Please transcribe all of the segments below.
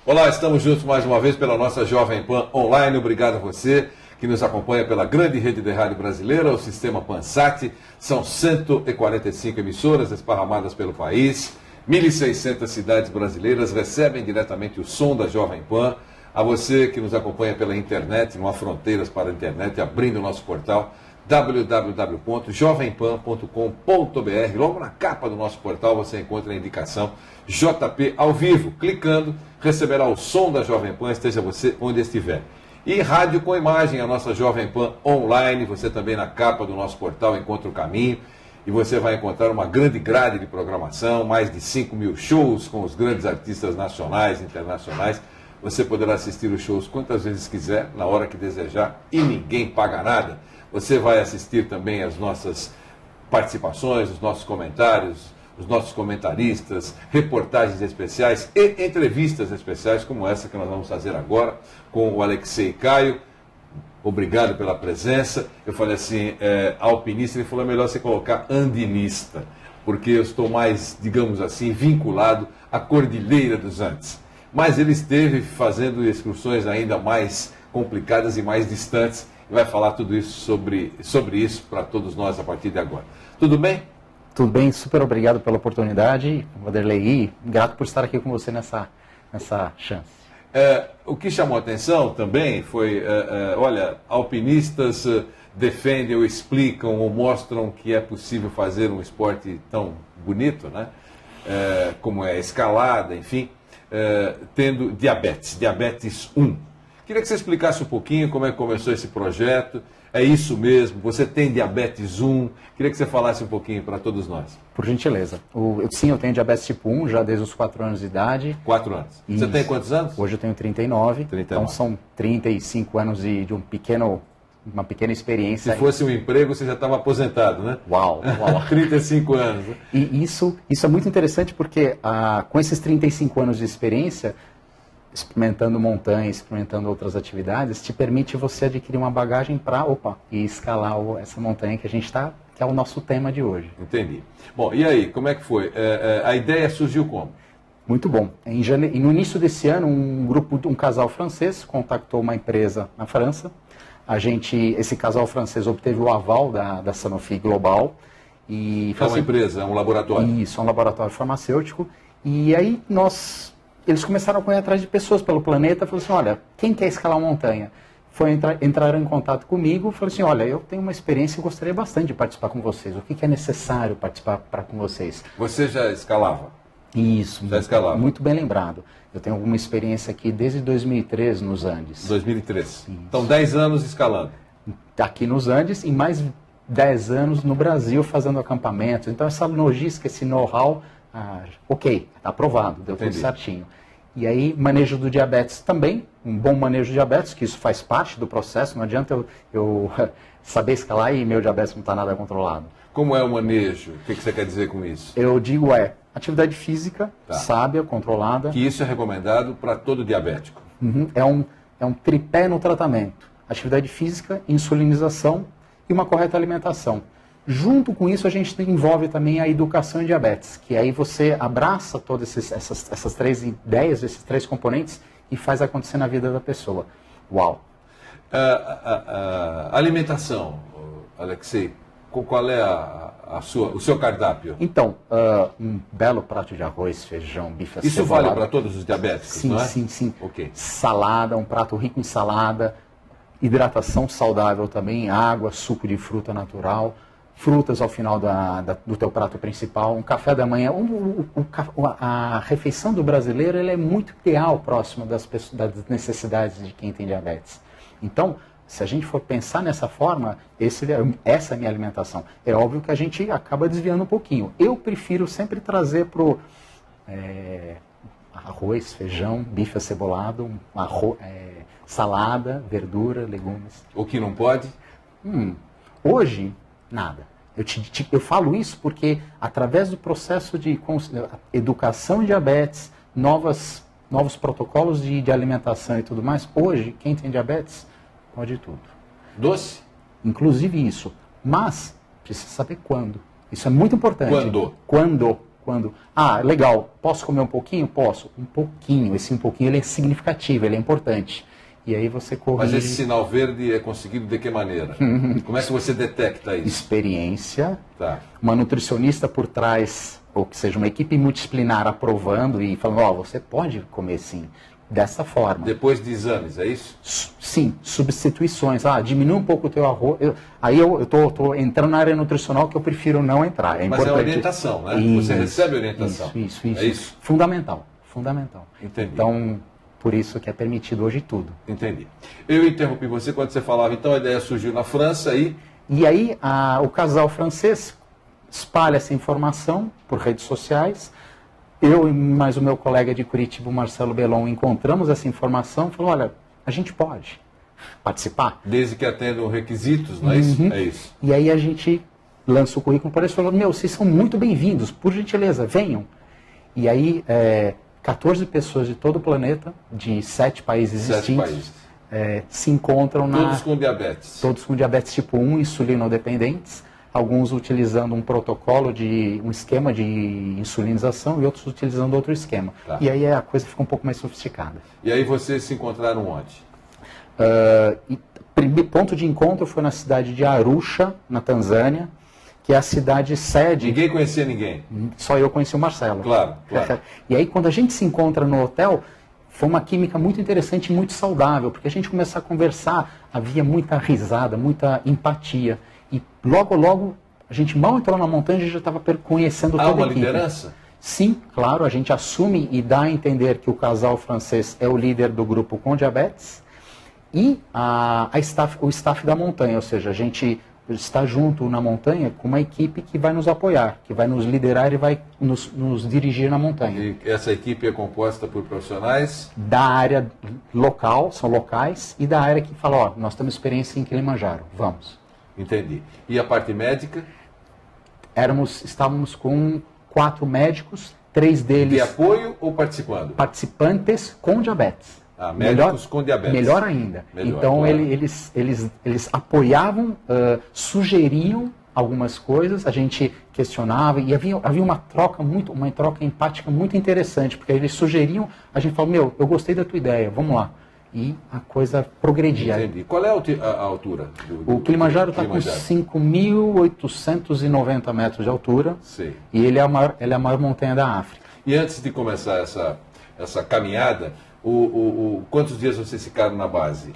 Olá, estamos juntos mais uma vez pela nossa Jovem Pan Online. Obrigado a você que nos acompanha pela grande rede de rádio brasileira, o Sistema Pansat. São 145 emissoras esparramadas pelo país. 1.600 cidades brasileiras recebem diretamente o som da Jovem Pan. A você que nos acompanha pela internet, não há fronteiras para a internet, abrindo o nosso portal www.jovempan.com.br. Logo na capa do nosso portal você encontra a indicação JP ao vivo. Clicando, receberá o som da Jovem Pan, esteja você onde estiver. E rádio com imagem, a nossa Jovem Pan Online. Você também na capa do nosso portal encontra o caminho. E você vai encontrar uma grande grade de programação, mais de 5.000 shows com os grandes artistas nacionais e internacionais. Você poderá assistir os shows quantas vezes quiser, na hora que desejar, e ninguém paga nada. Você vai assistir também as nossas participações, os nossos comentários, os nossos comentaristas, reportagens especiais e entrevistas especiais, como essa que nós vamos fazer agora com o Alexei Caio. Obrigado pela presença. Eu falei assim, alpinista, ele falou, é melhor você colocar andinista, porque eu estou mais, digamos assim, vinculado à Cordilheira dos Andes. Mas ele esteve fazendo excursões ainda mais complicadas e mais distantes, e vai falar tudo isso sobre isso para todos nós a partir de agora. Tudo bem? Tudo bem, super obrigado pela oportunidade, Vanderlei, e grato por estar aqui com você nessa chance. O que chamou a atenção também foi, olha, alpinistas defendem ou explicam ou mostram que é possível fazer um esporte tão bonito, né? Como é a escalada, enfim, tendo diabetes 1. Queria que você explicasse um pouquinho como é que começou esse projeto. É isso mesmo? Você tem diabetes 1? Queria que você falasse um pouquinho para todos nós. Por gentileza. Sim, eu tenho diabetes tipo 1 já desde os 4 anos de idade. 4 anos. Isso. Você tem quantos anos? Hoje eu tenho 39. Então são 35 anos de uma pequena experiência. Se fosse um emprego, você já estava aposentado, né? Uau! 35 anos. Né? E isso é muito interessante porque com esses 35 anos de experiência, experimentando montanha, experimentando outras atividades, te permite você adquirir uma bagagem para, e escalar essa montanha que que é o nosso tema de hoje. Entendi. Bom, e aí, como é que foi? A ideia surgiu como? Muito bom. No início desse ano, um casal francês contactou uma empresa na França. Esse casal francês obteve o aval da Sanofi Global. E é uma empresa, é um laboratório? Isso, é um laboratório farmacêutico. E aí eles começaram a correr atrás de pessoas pelo planeta, falaram assim, olha, quem quer escalar uma montanha? Entraram em contato comigo, falaram assim, olha, eu tenho uma experiência e gostaria bastante de participar com vocês. O que é necessário participar com vocês? Você já escalava? Isso, já escalava. Muito bem lembrado. Eu tenho alguma experiência aqui desde 2003 nos Andes. 2003. Isso. Então 10 anos escalando. Aqui nos Andes e mais 10 anos no Brasil fazendo acampamentos. Então essa logística, esse know-how, ok, está aprovado, deu tudo certinho. E aí, manejo do diabetes também, um bom manejo de diabetes, que isso faz parte do processo, não adianta eu saber escalar e meu diabetes não está nada controlado. Como é o manejo? O que você quer dizer com isso? Eu digo atividade física, sábia, controlada. Que isso é recomendado para todo diabético. Uhum, é um tripé no tratamento. Atividade física, insulinização e uma correta alimentação. Junto com isso, a gente envolve também a educação em diabetes, que aí você abraça todas essas 3 ideias, esses 3 componentes e faz acontecer na vida da pessoa. Uau! Alimentação, Alexei, qual é o seu cardápio? Então, um belo prato de arroz, feijão, bife acebolado. Isso vale para todos os diabéticos, sim, não é? Sim. Okay. Salada, um prato rico em salada, hidratação saudável também, água, suco de fruta natural, frutas ao final do teu prato principal, um café da manhã. A refeição do brasileiro ela é muito ideal, próximo das necessidades de quem tem diabetes. Então, se a gente for pensar nessa forma, essa é a minha alimentação. É óbvio que a gente acaba desviando um pouquinho. Eu prefiro sempre trazer pro arroz, feijão, bife acebolado, salada, verdura, legumes. O que não pode? Hoje, nada. Eu falo isso porque, através do processo de educação em diabetes, novos protocolos de alimentação e tudo mais, hoje, quem tem diabetes, pode tudo. Doce? Inclusive isso. Mas, precisa saber quando. Isso é muito importante. Quando? Quando, legal, posso comer um pouquinho? Posso. Um pouquinho. Esse um pouquinho ele é significativo, ele é importante. E aí você corrige. Mas esse sinal verde é conseguido de que maneira? Como é que você detecta isso? Experiência. Tá. Uma nutricionista por trás, ou que seja, uma equipe multidisciplinar aprovando e falando, você pode comer sim, dessa forma. Depois de exames, é isso? Sim, substituições. Diminui um pouco o teu arroz. Aí eu estou entrando na área nutricional que eu prefiro não entrar. Mas é orientação, né? Isso, você recebe orientação. Isso. É isso? Fundamental. Entendi. Então, por isso que é permitido hoje tudo. Entendi. Eu interrompi você quando você falava, então a ideia surgiu na França e... E aí o casal francês espalha essa informação por redes sociais. Eu e mais o meu colega de Curitiba, o Marcelo Belon, encontramos essa informação e falou, olha, a gente pode participar. Desde que atendam requisitos, não é isso? É isso. E aí a gente lança o currículo para eles e falou, vocês são muito bem-vindos, por gentileza, venham. E aí 14 pessoas de todo o planeta, de 7 países distintos, se encontram Todos com diabetes. Todos com diabetes tipo 1, insulinodependentes, alguns utilizando um protocolo um esquema de insulinização e outros utilizando outro esquema. Tá. E aí a coisa fica um pouco mais sofisticada. E aí vocês se encontraram onde? Primeiro ponto de encontro foi na cidade de Arusha, na Tanzânia, que é a cidade sede... Ninguém conhecia ninguém? Só eu conheci o Marcelo. Claro. E aí quando a gente se encontra no hotel, foi uma química muito interessante e muito saudável, porque a gente começou a conversar, havia muita risada, muita empatia. E logo, a gente mal entrou na montanha, a gente já estava conhecendo toda a equipe. Há uma liderança? Sim, claro, a gente assume e dá a entender que o casal francês é o líder do grupo com diabetes e o staff da montanha, ou seja, a gente está junto na montanha com uma equipe que vai nos apoiar, que vai nos liderar e vai nos dirigir na montanha. E essa equipe é composta por profissionais? Da área local, são locais, e da área que fala, nós temos experiência em Kilimanjaro, vamos. Entendi. E a parte médica? Estávamos com 4 médicos, 3 deles... De apoio ou participando? Participantes com diabetes. Médicos com diabetes. Melhor ainda. Então, claro. eles apoiavam, sugeriam algumas coisas, a gente questionava, e havia uma troca empática muito interessante, porque eles sugeriam, a gente falou, eu gostei da tua ideia, vamos lá. E a coisa progredia. Entendi. Qual é a altura? O Kilimanjaro está com 5.890 metros de altura. Sim. E ele é a maior montanha da África. E antes de começar essa caminhada, quantos dias vocês ficaram na base?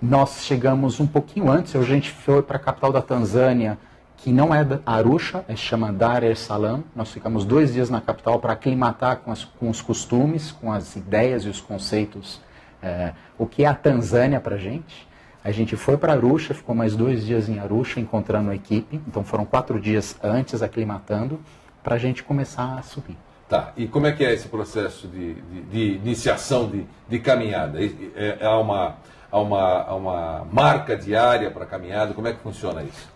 Nós chegamos um pouquinho antes, a gente foi para a capital da Tanzânia, que não é Arusha, se chama Dar es Salaam. Nós ficamos 2 dias na capital para aclimatar com os costumes, com as ideias e os conceitos. O que é a Tanzânia para a gente. A gente foi para Arusha, ficou mais 2 dias em Arusha encontrando a equipe, então foram 4 dias antes aclimatando, para a gente começar a subir. Tá, e como é que é esse processo de iniciação de caminhada? Há uma marca diária para a caminhada, como é que funciona isso?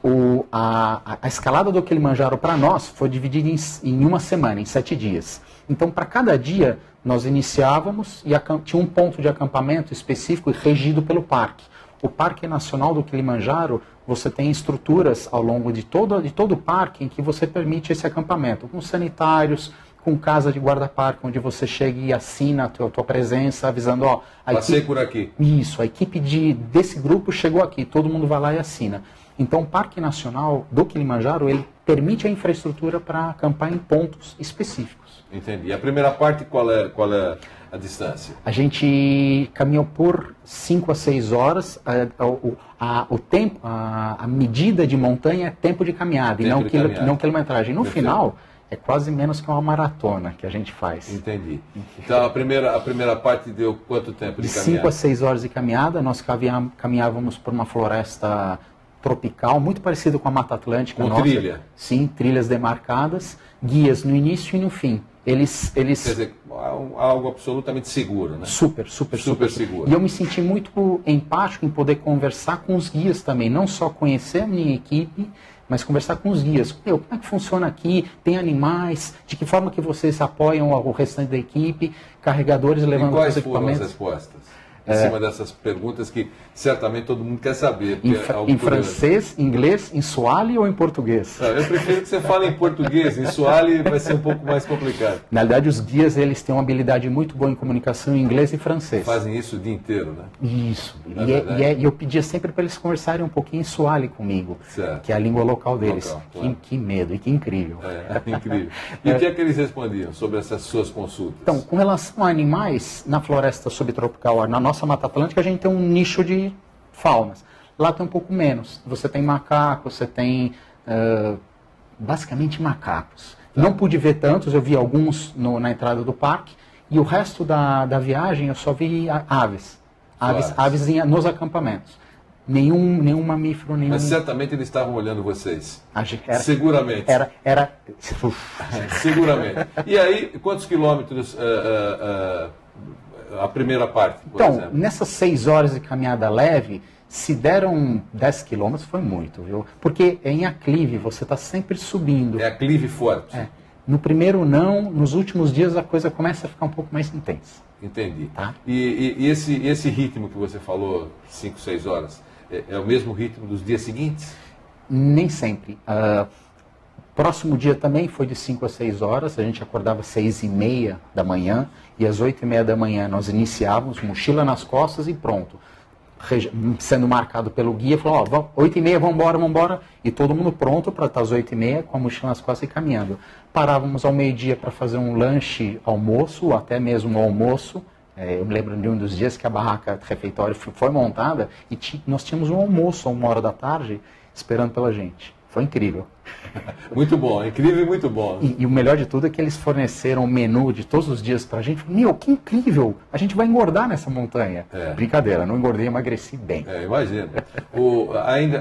A escalada do Kilimanjaro para nós foi dividida em uma semana, em 7 dias. Então, para cada dia, nós iniciávamos e tinha um ponto de acampamento específico e regido pelo parque. O Parque Nacional do Kilimanjaro, você tem estruturas ao longo de todo o parque em que você permite esse acampamento, com sanitários, com casa de guarda-parque, onde você chega e assina a tua presença, avisando, passei por aqui. Isso, a equipe desse grupo chegou aqui, todo mundo vai lá e assina. Então, o Parque Nacional do Kilimanjaro, ele permite a infraestrutura para acampar em pontos específicos. Entendi. E a primeira parte, qual é a distância? A gente caminhou por 5 a 6 horas. O tempo, a medida de montanha é tempo de caminhada, não quilometragem. No final, é quase menos que uma maratona que a gente faz. Entendi. Então, a primeira parte deu quanto tempo de caminhada? 5 a 6 horas de caminhada. Nós caminhávamos por uma floresta tropical, muito parecido com a Mata Atlântica. Com trilha? Sim, trilhas demarcadas, guias no início e no fim. Eles... Quer dizer, algo absolutamente seguro, né? Super seguro. E eu me senti muito empático em poder conversar com os guias também, não só conhecer a minha equipe, mas conversar com os guias. Como é que funciona aqui? Tem animais? De que forma que vocês apoiam o restante da equipe? Carregadores levando os equipamentos? Quais foram as respostas? em cima dessas perguntas que certamente todo mundo quer saber. Em francês, inglês, em Swahili ou em português? Eu prefiro que você fale em português. Em Swahili vai ser um pouco mais complicado. Na verdade, os guias eles têm uma habilidade muito boa em comunicação em inglês e francês. Fazem isso o dia inteiro, né? Isso. E eu pedia sempre para eles conversarem um pouquinho em Swahili comigo, certo. que é a língua local deles. Claro. Que medo e que incrível. Incrível. E o que é que eles respondiam sobre essas suas consultas? Então, com relação a animais, na floresta subtropical, na nossa Mata Atlântica, a gente tem um nicho de faunas. Lá tem um pouco menos. Você tem macacos, você tem basicamente macacos. Não pude ver tantos, eu vi alguns na entrada do parque, e o resto da viagem eu só vi aves. Aves nos acampamentos. Nenhum mamífero, nenhum... Mas certamente eles estavam olhando vocês. Seguramente. Seguramente. E aí, quantos quilômetros a primeira parte, por exemplo? Nessas 6 horas de caminhada leve, se deram 10 quilômetros, foi muito, viu? Porque em aclive, você está sempre subindo. É aclive forte. No primeiro não, nos últimos dias a coisa começa a ficar um pouco mais intensa. Entendi. Tá? E esse ritmo que você falou, 5, 6 horas, é o mesmo ritmo dos dias seguintes? Nem sempre. Próximo dia também foi de 5 a 6 horas, a gente acordava às 6h30 da manhã, e às 8h30 da manhã nós iniciávamos, mochila nas costas e pronto. Sendo marcado pelo guia, falou, 8h30, vamos embora, e todo mundo pronto para estar às 8h30 com a mochila nas costas e caminhando. Parávamos ao meio-dia para fazer um lanche, almoço, ou até mesmo um almoço. Eu me lembro de um dos dias que a barraca de refeitório foi montada e nós tínhamos um almoço a 1h da tarde esperando pela gente. Foi incrível. Muito bom, incrível e muito bom. E o melhor de tudo é que eles forneceram o menu de todos os dias pra gente. Meu, que incrível! A gente vai engordar nessa montanha. Brincadeira, não engordei, emagreci bem. Imagina.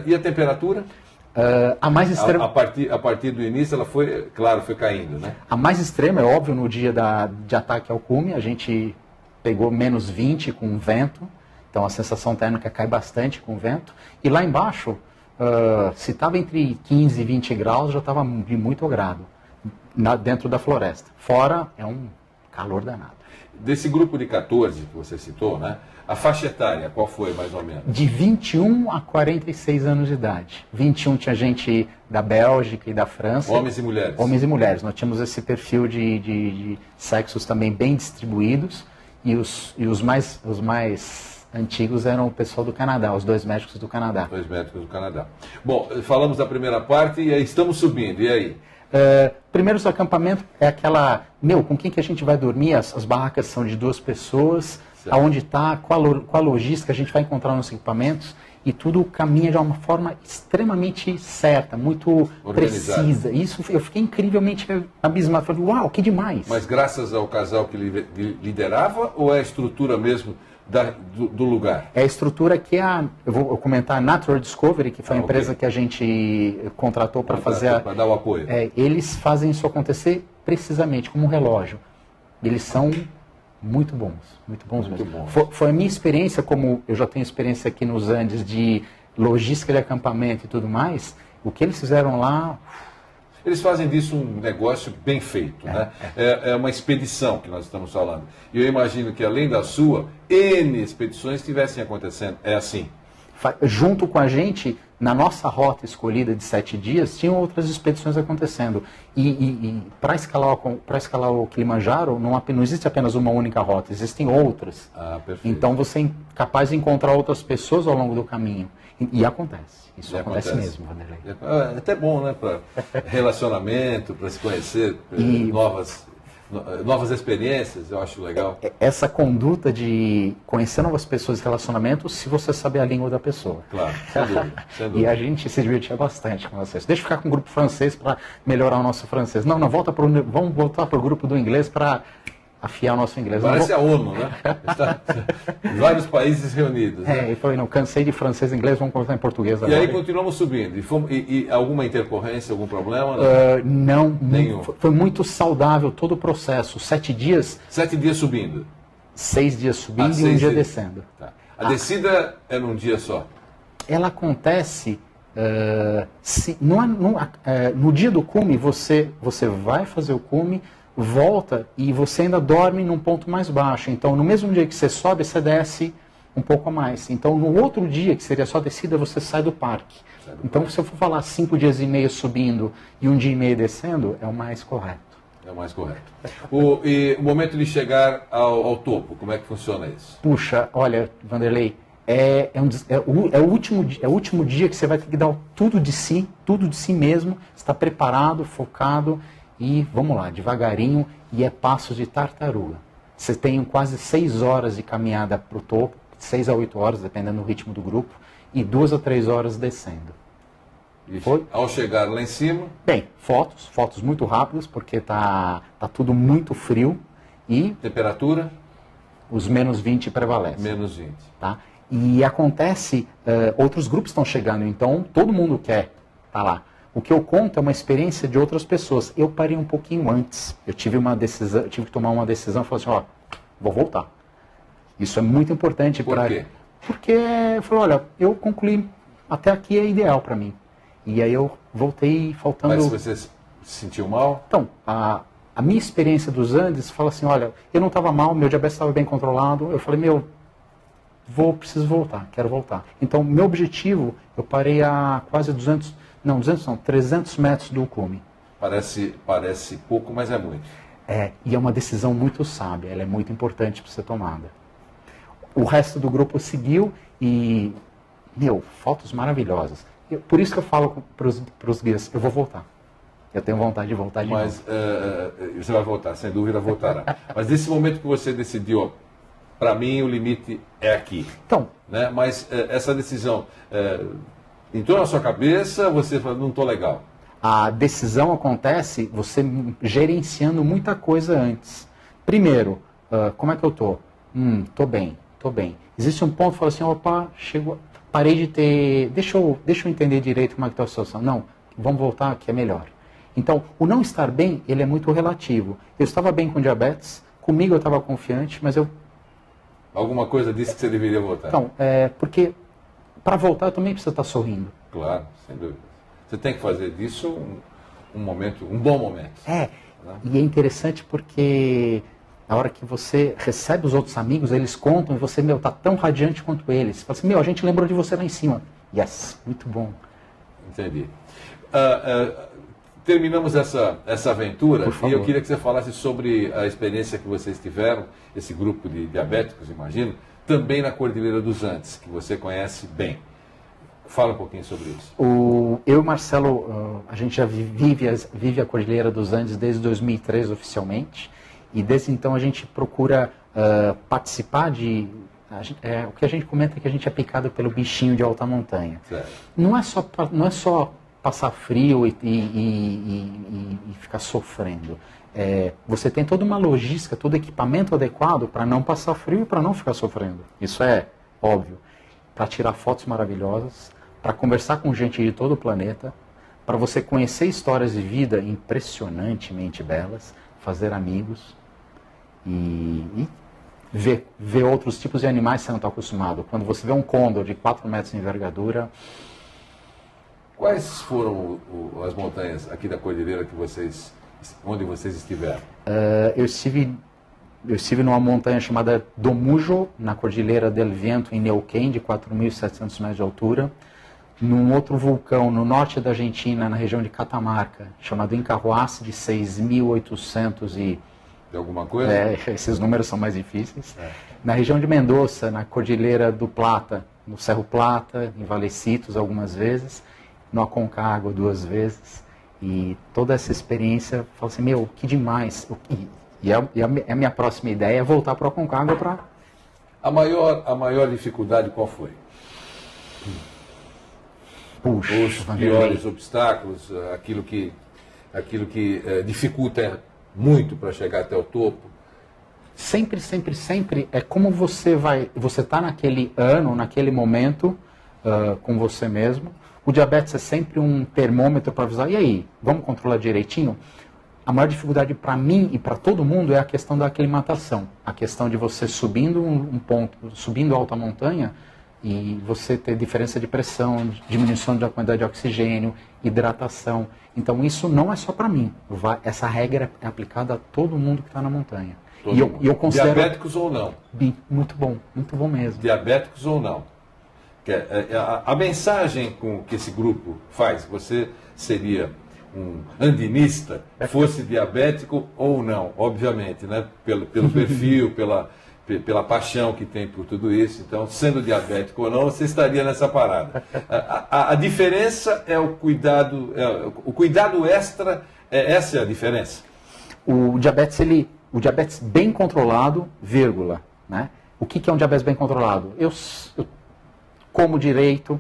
E a temperatura? A mais extrema... A partir do início ela foi caindo, né? A mais extrema, é óbvio, no dia de ataque ao cume, a gente pegou menos 20 com vento. Então a sensação térmica cai bastante com vento. E lá embaixo... se estava entre 15 e 20 graus, já estava de muito agrado dentro da floresta. Fora, é um calor danado. Desse grupo de 14 que você citou, né? A faixa etária, qual foi mais ou menos? De 21 a 46 anos de idade. 21 tinha gente da Bélgica e da França. Homens e mulheres? Homens e mulheres. Nós tínhamos esse perfil de sexos também bem distribuídos. E os mais antigos eram o pessoal do Canadá, os 2 médicos do Canadá. 2 médicos do Canadá. Bom, falamos da primeira parte e aí estamos subindo, e aí? Primeiros acampamento é aquela, com quem que a gente vai dormir? As barracas são de 2 pessoas, certo. Aonde está, qual a logística a gente vai encontrar nos equipamentos, e tudo caminha de uma forma extremamente certa, muito organizada. Precisa. Isso eu fiquei incrivelmente abismado, falei, uau, que demais! Mas graças ao casal que liderava, ou é a estrutura mesmo do lugar? É a estrutura que eu vou comentar, a Natural Discovery, que foi a empresa que a gente contratou para fazer... Para dar o apoio. Eles fazem isso acontecer precisamente como um relógio. Eles são muito bons mesmo. Bom. Foi a minha experiência, como eu já tenho experiência aqui nos Andes de logística de acampamento e tudo mais, o que eles fizeram lá... Eles fazem disso um negócio bem feito, né? É uma expedição que nós estamos falando. E eu imagino que, além da sua, N expedições estivessem acontecendo. É assim? Junto com a gente, na nossa rota escolhida de 7 dias, tinham outras expedições acontecendo. E para escalar o Kilimanjaro, não existe apenas uma única rota, existem outras. Perfeito. Então você é capaz de encontrar outras pessoas ao longo do caminho. E acontece. Isso acontece mesmo, Vanderlei. É até bom, né? Para relacionamento, para se conhecer, novas experiências, eu acho legal. Essa conduta de conhecer novas pessoas e relacionamento, se você saber a língua da pessoa. Claro, sem dúvida. E a gente se divertia bastante com vocês. Deixa eu ficar com o grupo francês para melhorar o nosso francês. Não, vamos voltar para o grupo do inglês para afiar o nosso inglês. Parece a ONU, né? Vários países reunidos. Né? Eu falei, não, cansei de francês e inglês, vamos conversar em português agora. E aí continuamos subindo. E alguma intercorrência, algum problema? Não, nenhum. Foi muito saudável todo o processo. 7 dias... 7 dias subindo? 6 dias subindo e um dia descendo. Tá. A descida é num dia só? Ela acontece... no dia do cume, você vai fazer o cume, volta e você ainda dorme num ponto mais baixo. Então, no mesmo dia que você sobe, você desce um pouco a mais. Então, no outro dia, que seria só descida, você sai do parque. Então, se eu for falar 5 dias e meio subindo e 1 dia e meio descendo, é o mais correto. É o mais correto. E o momento de chegar ao topo, como é que funciona isso? Puxa, olha, Vanderlei, é o último dia que você vai ter que dar tudo de si mesmo, está preparado, focado e vamos lá, devagarinho, e é passos de tartaruga. Você tem quase 6 horas de caminhada para o topo, 6 a 8 horas, dependendo do ritmo do grupo, e 2 a 3 horas descendo. Foi? Ao chegar lá em cima... Bem, fotos muito rápidas, porque tá tudo muito frio e... Temperatura? Os menos 20 prevalecem. Menos 20. Tá? E acontece, outros grupos estão chegando, então todo mundo quer estar lá. O que eu conto é uma experiência de outras pessoas. Eu parei um pouquinho antes. Eu tive que tomar uma decisão, falei assim, vou voltar. Isso é muito importante para... Por quê? Porque eu falei, olha, eu concluí, até aqui é ideal para mim. E aí eu voltei faltando... Mas você se sentiu mal? Então, a minha experiência dos Andes fala assim, olha, eu não estava mal, meu diabetes estava bem controlado. Eu falei, preciso voltar, quero voltar. Então, meu objetivo, eu parei a quase 300 metros do cume. Parece pouco, mas é muito. E é uma decisão muito sábia, ela é muito importante para ser tomada. O resto do grupo seguiu e, fotos maravilhosas. Por isso que eu falo para os guias, eu vou voltar. Eu tenho vontade de voltar de novo. Mas você vai voltar, sem dúvida voltará. Mas nesse momento que você decidiu, para mim o limite é aqui. Então, né? Mas essa decisão entrou na sua cabeça, você falou, não estou legal. A decisão acontece você gerenciando muita coisa antes. Primeiro, como é que eu estou? Estou bem. Existe um ponto que fala assim, parei de ter... Deixa eu entender direito como é que está a situação. Não, vamos voltar que é melhor. Então, o não estar bem, ele é muito relativo. Eu estava bem com diabetes, comigo eu estava confiante, mas eu... Alguma coisa disse que você deveria voltar. Então, porque para voltar eu também preciso estar sorrindo. Claro, sem dúvida. Você tem que fazer disso um bom momento. Né? E é interessante porque na hora que você recebe os outros amigos, eles contam e você, está tão radiante quanto eles. Você fala assim, a gente lembrou de você lá em cima. Yes, muito bom. Entendi. Terminamos essa aventura e eu queria que você falasse sobre a experiência que vocês tiveram, esse grupo de diabéticos, imagino, também na Cordilheira dos Andes, que você conhece bem. Fala um pouquinho sobre isso. Eu e o Marcelo, a gente já vive a Cordilheira dos Andes desde 2003 oficialmente, e desde então a gente procura participar de... o que a gente comenta é que a gente é picado pelo bichinho de alta montanha. Certo. Não é só passar frio e ficar sofrendo. Você tem toda uma logística, todo equipamento adequado para não passar frio e para não ficar sofrendo. Isso é óbvio. Para tirar fotos maravilhosas, para conversar com gente de todo o planeta, para você conhecer histórias de vida impressionantemente belas, fazer amigos e ver outros tipos de animais que você não está acostumado. Quando você vê um condor de 4 metros de envergadura... Quais foram as montanhas aqui da Cordilheira onde vocês estiveram? Eu estive numa montanha chamada Domujo, na Cordilheira del Viento, em Neuquén, de 4.700 metros de altura. Num outro vulcão no norte da Argentina, na região de Catamarca, chamado Incahuasi, de 6.800 e... De alguma coisa? Esses números são mais difíceis. Na região de Mendoza, na Cordilheira do Plata, no Cerro Plata, em Valecitos algumas vezes, no Aconcagua 2 vezes. E toda essa experiência, eu falo assim, que demais. E a minha próxima ideia é voltar para o Aconcagua para... A maior dificuldade qual foi? Puxa, os piores obstáculos, aquilo que dificulta muito para chegar até o topo? Sempre é como você está naquele ano, naquele momento, com você mesmo. O diabetes é sempre um termômetro para avisar, e aí, vamos controlar direitinho? A maior dificuldade para mim e para todo mundo é a questão da aclimatação. A questão de você subindo subindo alta montanha e você ter diferença de pressão, diminuição da quantidade de oxigênio, hidratação. Então isso não é só para mim. Essa regra é aplicada a todo mundo que está na montanha. Todo E mundo. eu considero... Diabéticos ou não? Muito bom mesmo. Diabéticos ou não? A mensagem que esse grupo faz, você seria um andinista, fosse diabético ou não, obviamente, né? Pelo perfil, pela paixão que tem por tudo isso. Então, sendo diabético ou não, você estaria nessa parada. A diferença é o cuidado extra, essa é a diferença. O diabetes bem controlado, vírgula, né? O que é um diabetes bem controlado? Eu como direito,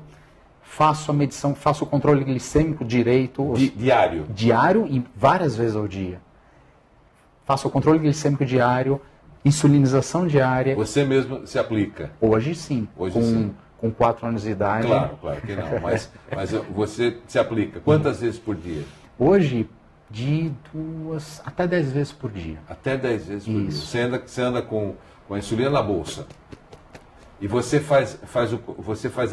faço a medição, faço o controle glicêmico direito. Diário? Diário e várias vezes ao dia. Faço o controle glicêmico diário, insulinização diária. Você mesmo se aplica? Hoje sim. Com 4 anos de idade. Claro que não. Mas você se aplica. Quantas vezes por dia? Hoje, de 2 até 10 vezes por dia. Até 10 vezes por dia. Você anda com a insulina na bolsa. E você faz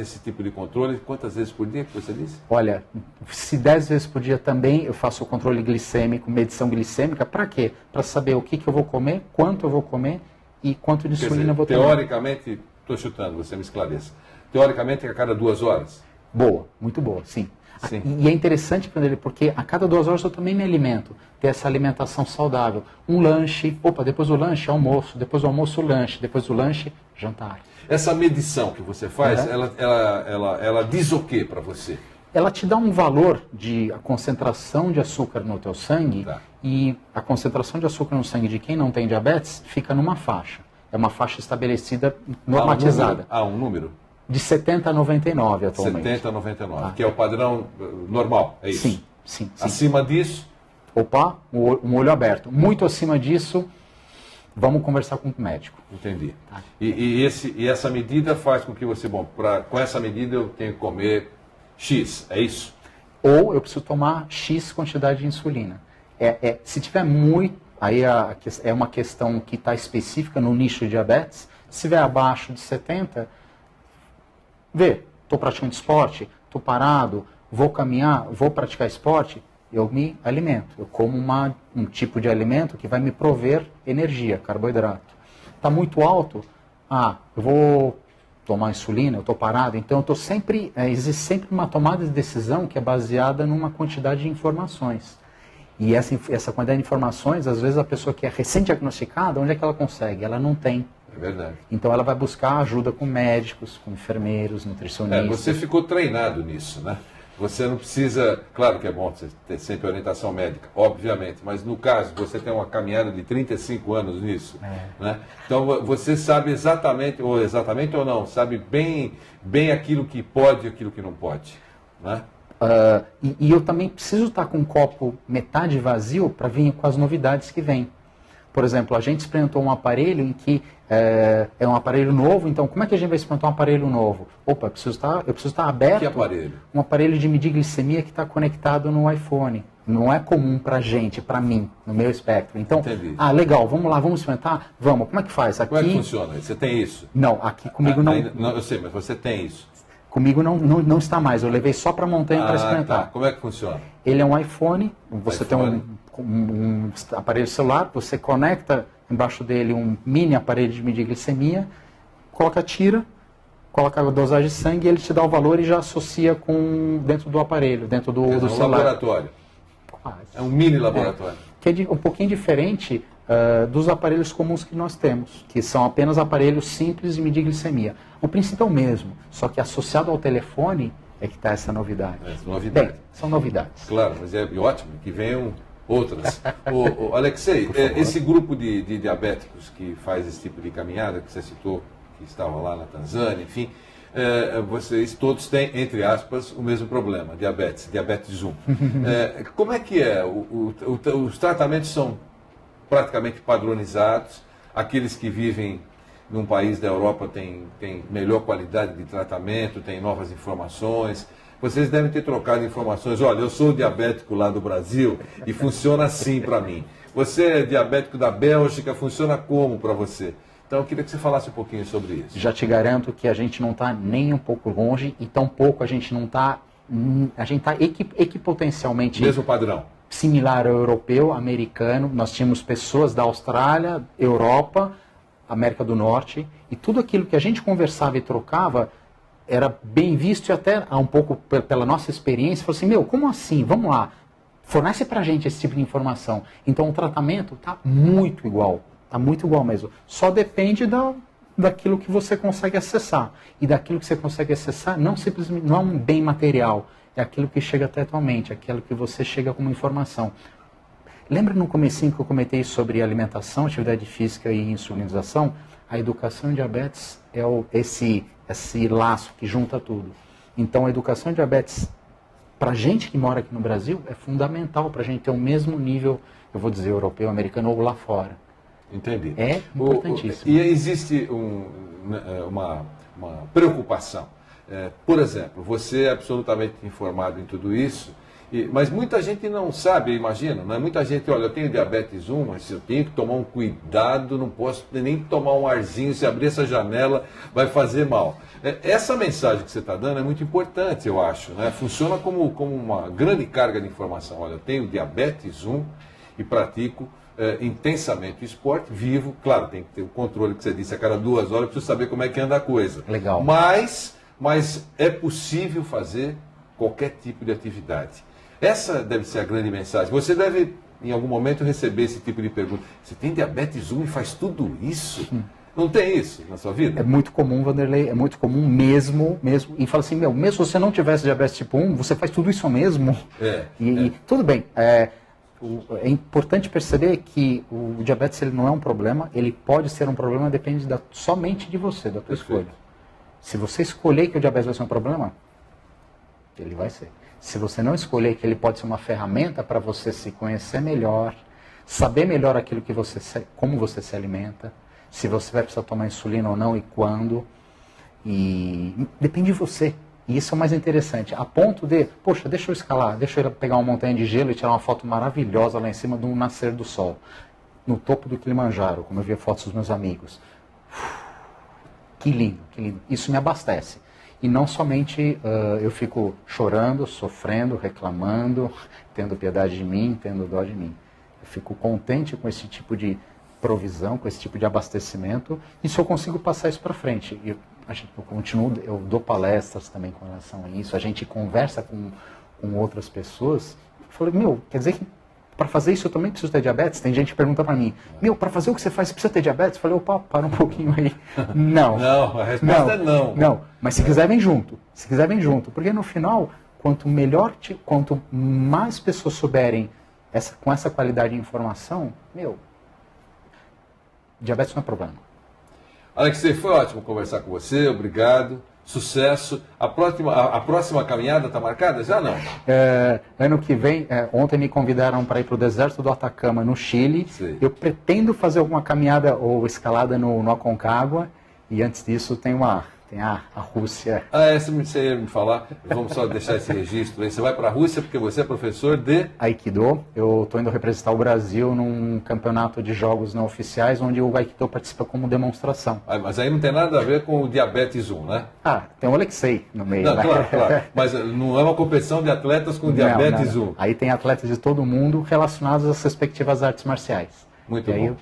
esse tipo de controle quantas vezes por dia que você disse? Olha, se 10 vezes por dia também eu faço o controle glicêmico, medição glicêmica, para quê? Para saber o que eu vou comer, quanto eu vou comer e quanto de insulina eu vou tomar. Teoricamente, estou chutando, você me esclareça. Teoricamente é a cada 2 horas? Boa, muito boa, sim. Sim. E é interessante para ele, porque a cada 2 horas eu também me alimento. Ter essa alimentação saudável. Um lanche, depois do lanche, almoço. Depois do almoço, lanche. Depois do lanche, jantar. Essa medição que você faz, ela diz o que para você? Ela te dá um valor de a concentração de açúcar no teu sangue. Tá. E a concentração de açúcar no sangue de quem não tem diabetes fica numa faixa. É uma faixa estabelecida, normatizada. Um número? De 70 a 99 atualmente. 70 a 99, que é o padrão normal, é isso? Sim. Acima disso? Um olho aberto. Muito acima disso, vamos conversar com o médico. Entendi. Tá. E essa medida faz com que você, com essa medida eu tenho que comer X, é isso? Ou eu preciso tomar X quantidade de insulina. Se tiver muito, aí é uma questão que está específica no nicho de diabetes. Se estiver abaixo de 70, estou praticando esporte, estou parado, vou caminhar, vou praticar esporte, eu me alimento. Eu como um tipo de alimento que vai me prover energia, carboidrato. Está muito alto, eu vou tomar insulina, eu estou parado. Então, existe sempre uma tomada de decisão que é baseada numa quantidade de informações. E essa quantidade de informações, às vezes a pessoa que é recém-diagnosticada, onde é que ela consegue? Ela não tem. É verdade. Então ela vai buscar ajuda com médicos, com enfermeiros, nutricionistas. Você ficou treinado nisso, né? Você não precisa, claro que é bom você ter sempre orientação médica, obviamente, mas no caso você tem uma caminhada de 35 anos nisso, né? Então você sabe exatamente ou não, sabe bem aquilo que pode e aquilo que não pode, né? E eu também preciso estar com um copo metade vazio para vir com as novidades que vêm. Por exemplo, a gente experimentou um aparelho em que é um aparelho novo, então como é que a gente vai experimentar um aparelho novo? Eu preciso estar aberto. Que aparelho? Um aparelho de medir glicemia que está conectado no iPhone. Não é comum para gente, para mim, no meu espectro. Então, entendi. Legal, vamos lá, vamos experimentar? Vamos, como é que faz? Aqui... Como é que funciona? Você tem isso? Não, aqui comigo não... Eu sei, mas você tem isso. Comigo não está mais, eu levei só para a montanha para experimentar. Tá. Como é que funciona? Ele é um iPhone, você tem um aparelho celular, você conecta embaixo dele um mini aparelho de medir glicemia, coloca a dosagem de sangue, ele te dá o valor e já associa dentro do aparelho, dentro do celular. É um laboratório. É um mini laboratório. Que é um pouquinho diferente dos aparelhos comuns que nós temos, que são apenas aparelhos simples de medir glicemia. O princípio é o mesmo, só que associado ao telefone é que está essa novidade. Novidade. Bem, são novidades. Claro, mas é ótimo que venham outras. Alexei, esse grupo de diabéticos que faz esse tipo de caminhada, que você citou, que estava lá na Tanzânia, enfim, vocês todos têm, entre aspas, o mesmo problema, diabetes 1. Como é que é? Os tratamentos são praticamente padronizados, aqueles que vivem num país da Europa têm melhor qualidade de tratamento, têm novas informações. Vocês devem ter trocado informações. Olha, eu sou diabético lá do Brasil e funciona assim para mim. Você é diabético da Bélgica, funciona como para você? Então eu queria que você falasse um pouquinho sobre isso. Já te garanto que a gente não está nem um pouco longe e tampouco a gente não está... A gente está equipotencialmente... Mesmo padrão. similar ao europeu, americano. Nós tínhamos pessoas da Austrália, Europa, América do Norte, e tudo aquilo que a gente conversava e trocava era bem visto, e até um pouco pela nossa experiência, falou assim, meu, como assim? Vamos lá, fornece pra gente esse tipo de informação. Então o tratamento está muito igual mesmo. Só depende daquilo que você consegue acessar. E daquilo que você consegue acessar não simplesmente não é um bem material, é aquilo que chega até a tua mente, aquilo que você chega como informação. Lembra no comecinho que eu comentei sobre alimentação, atividade física e insulinização? A educação em diabetes é esse laço que junta tudo. Então a educação em diabetes, para a gente que mora aqui no Brasil, é fundamental para a gente ter o mesmo nível, eu vou dizer, europeu, americano ou lá fora. Entendi. É importantíssimo. E existe uma preocupação. Por exemplo, você é absolutamente informado em tudo isso, mas muita gente não sabe, imagina, né? Muita gente, olha, eu tenho diabetes 1, mas eu tenho que tomar um cuidado, não posso nem tomar um arzinho, se abrir essa janela vai fazer mal. Essa mensagem que você está dando é muito importante, eu acho, né? Funciona como uma grande carga de informação. Olha, eu tenho diabetes 1 e pratico intensamente o esporte, vivo, claro, tem que ter o controle que você disse, a cada 2 horas eu preciso saber como é que anda a coisa. Legal. Mas é possível fazer qualquer tipo de atividade. Essa deve ser a grande mensagem. Você deve, em algum momento, receber esse tipo de pergunta. Você tem diabetes 1 e faz tudo isso? Não tem isso na sua vida? É muito comum, Vanderlei, é muito comum mesmo. E fala assim, mesmo se você não tivesse diabetes tipo 1, você faz tudo isso mesmo? E tudo bem, é importante perceber que o diabetes ele não é um problema, ele pode ser um problema, depende somente de você, da tua escolha. Se você escolher que o diabetes vai ser um problema, ele vai ser. Se você não escolher que ele pode ser uma ferramenta para você se conhecer melhor, saber melhor aquilo que como você se alimenta, se você vai precisar tomar insulina ou não e quando, e depende de você. E isso é o mais interessante, a ponto de, poxa, deixa eu escalar, deixa eu pegar uma montanha de gelo e tirar uma foto maravilhosa lá em cima do nascer do sol, no topo do Kilimanjaro, como eu vi fotos dos meus amigos. Que lindo, que lindo. Isso me abastece. E não somente eu fico chorando, sofrendo, reclamando, tendo piedade de mim, tendo dó de mim. Eu fico contente com esse tipo de provisão, com esse tipo de abastecimento, e se eu consigo passar isso para frente. Eu dou palestras também com relação a isso, a gente conversa com outras pessoas. Eu falei, quer dizer que para fazer isso eu também preciso ter diabetes? Tem gente que pergunta para mim, para fazer o que você faz, você precisa ter diabetes? Eu falei, opa, para um pouquinho aí. Não. Não, a resposta é não. Não, mas se quiser vem junto. Se quiser vem junto. Porque no final, quanto mais pessoas souberem com essa qualidade de informação, diabetes não é problema. Alexei, foi ótimo conversar com você, obrigado. Sucesso. A próxima caminhada está marcada? Já não? Ano que vem, ontem me convidaram para ir para o deserto do Atacama, no Chile. Sim. Eu pretendo fazer alguma caminhada ou escalada no Aconcagua. E antes disso tem a Rússia. Essa você ia me falar. Vamos só deixar esse registro aí. Você vai para a Rússia porque você é professor de Aikido. Eu estou indo representar o Brasil num campeonato de jogos não oficiais, onde o Aikido participa como demonstração. Mas aí não tem nada a ver com o diabetes 1, né? Tem o Alexei no meio. Não, claro. Mas não é uma competição de atletas com diabetes 1. Aí tem atletas de todo mundo relacionados às respectivas artes marciais. Muito bom.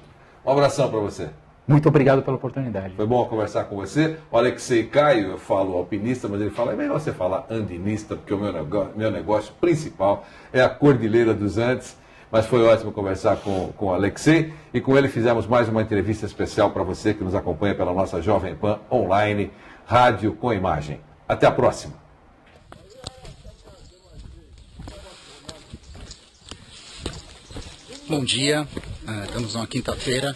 Um abração para você. Muito obrigado pela oportunidade. Foi bom conversar com você. O Alexei Caio, eu falo alpinista, mas ele fala, é melhor você falar andinista, porque o meu negócio principal é a Cordilheira dos Andes. Mas foi ótimo conversar com o Alexei e com ele fizemos mais uma entrevista especial para você que nos acompanha pela nossa Jovem Pan online, rádio com imagem. Até a próxima. Bom dia, estamos numa quinta-feira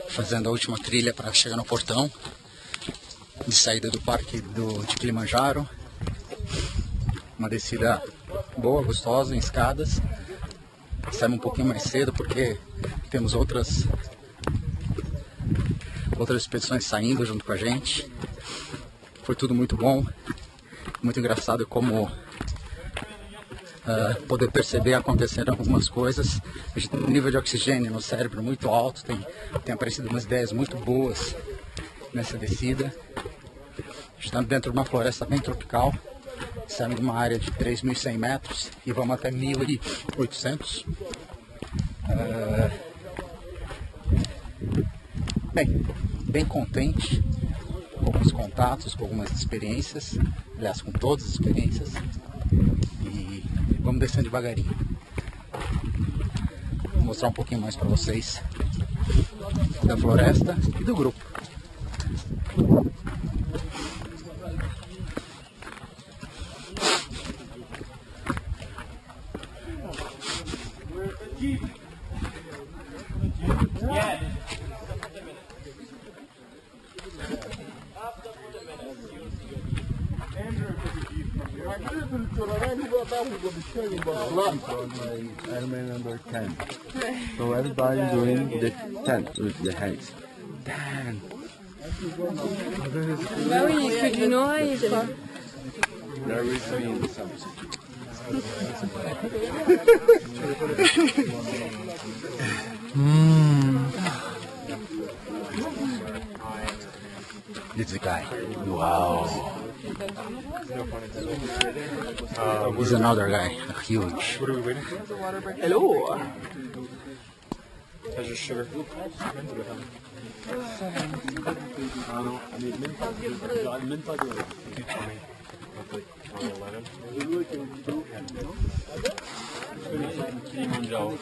fazendo a última trilha para chegar no portão de saída do parque de Kilimanjaro. Uma descida boa, gostosa, em escadas. Saímos um pouquinho mais cedo porque temos outras expedições saindo junto com a gente. Foi tudo muito bom, muito engraçado como poder perceber acontecendo algumas coisas. A gente tem um nível de oxigênio no cérebro muito alto, tem aparecido umas ideias muito boas nessa descida. A gente está dentro de uma floresta bem tropical, Saímos de uma área de 3.100 metros e vamos até 1.800. Bem contente com alguns contatos, com algumas experiências, aliás, com todas as experiências. E vamos descendo devagarinho. Vou mostrar um pouquinho mais para vocês da floresta e do grupo. Element number 10. So everybody doing the 10 with the hands. 10. Bah oui, il fait du noir et quoi. There is me in something. This is the guy. Wow. He's another guy, huge. What are we waiting for? Hello. There's just sugar. Kilimanjaro.